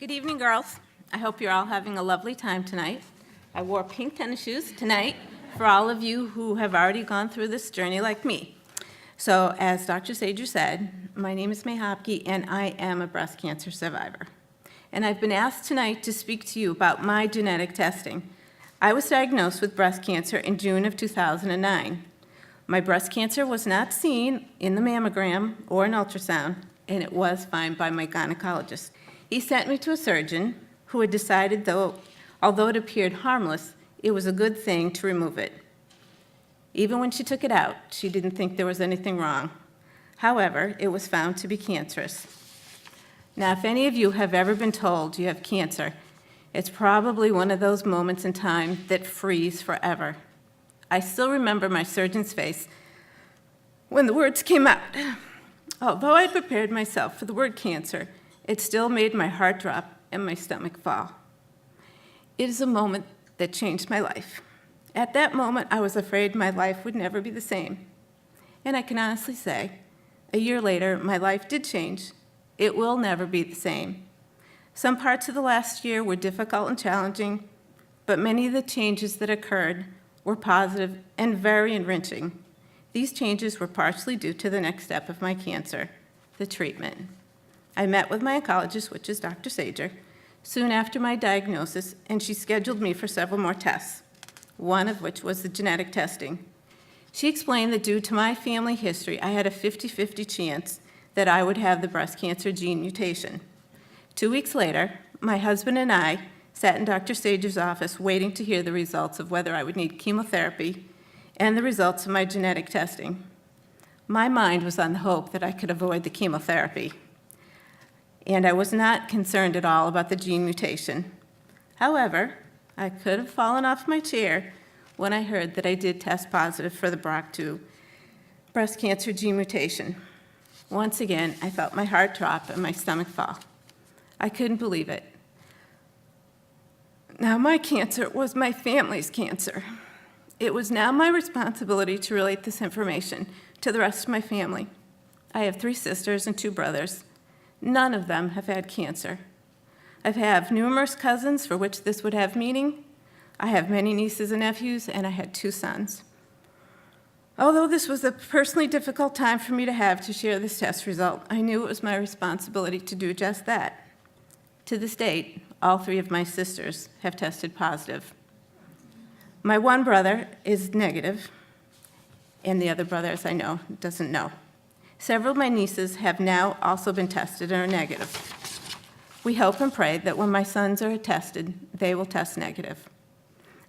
Good evening, girls. I hope you're all having a lovely time tonight. I wore pink tennis shoes tonight for all of you who have already gone through this journey like me. So, as Dr. Sager said, my name is Mae Hopke, and I am a breast cancer survivor. And I've been asked tonight to speak to you about my genetic testing. I was diagnosed with breast cancer in June of 2009. My breast cancer was not seen in the mammogram or an ultrasound, and it was found by my gynecologist. He sent me to a surgeon who had decided, although it appeared harmless, it was a good thing to remove it. Even when she took it out, she didn't think there was anything wrong. However, it was found to be cancerous. Now, if any of you have ever been told you have cancer, it's probably one of those moments in time that freeze forever. I still remember my surgeon's face when the words came out. Although I had prepared myself for the word cancer, it still made my heart drop and my stomach fall. It is a moment that changed my life. At that moment, I was afraid my life would never be the same. And I can honestly say, a year later, my life did change. It will never be the same. Some parts of the last year were difficult and challenging, but many of the changes that occurred were positive and very enriching. These changes were partially due to the next step of my cancer, the treatment. I met with my oncologist, which is Dr. Sager, soon after my diagnosis, and she scheduled me for several more tests, one of which was the genetic testing. She explained that due to my family history, I had a 50-50 chance that I would have the breast cancer gene mutation. 2 weeks later, my husband and I sat in Dr. Sager's office waiting to hear the results of whether I would need chemotherapy and the results of my genetic testing. My mind was on the hope that I could avoid the chemotherapy, and I was not concerned at all about the gene mutation. However, I could have fallen off my chair when I heard that I did test positive for the BRCA2 breast cancer gene mutation. Once again, I felt my heart drop and my stomach fall. I couldn't believe it. Now, my cancer was my family's cancer. It was now my responsibility to relate this information to the rest of my family. I have 3 sisters and 2 brothers. None of them have had cancer. I have numerous cousins for which this would have meaning. I have many nieces and nephews, and I had 2 sons. Although this was a personally difficult time for me to have to share this test result, I knew it was my responsibility to do just that. To this date, all 3 of my sisters have tested positive. My one brother is negative, and the other brother, as I know, doesn't know. Several of my nieces have now also been tested and are negative. We hope and pray that when my sons are tested, they will test negative.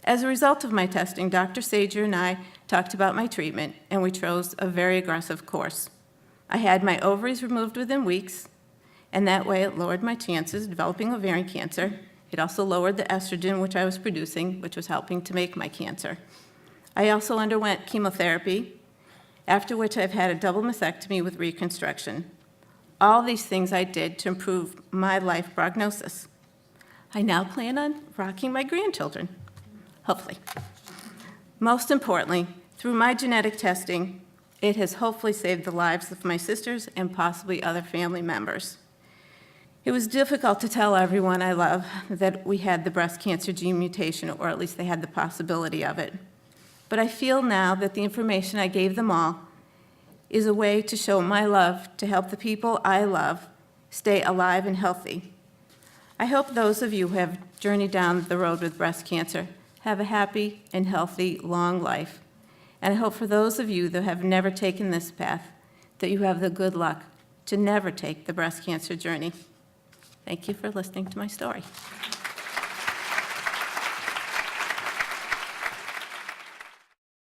As a result of my testing, Dr. Sager and I talked about my treatment, and we chose a very aggressive course. I had my ovaries removed within weeks, and that way it lowered my chances of developing ovarian cancer. It also lowered the estrogen which I was producing, which was helping to make my cancer. I also underwent chemotherapy, after which I've had a double mastectomy with reconstruction. All these things I did to improve my life prognosis. I now plan on rocking my grandchildren, hopefully. Most importantly, through my genetic testing, it has hopefully saved the lives of my sisters and possibly other family members. It was difficult to tell everyone I love that we had the breast cancer gene mutation, or at least they had the possibility of it. But I feel now that the information I gave them all is a way to show my love to help the people I love stay alive and healthy. I hope those of you who have journeyed down the road with breast cancer have a happy and healthy, long life. And I hope for those of you that have never taken this path, that you have the good luck to never take the breast cancer journey. Thank you for listening to my story.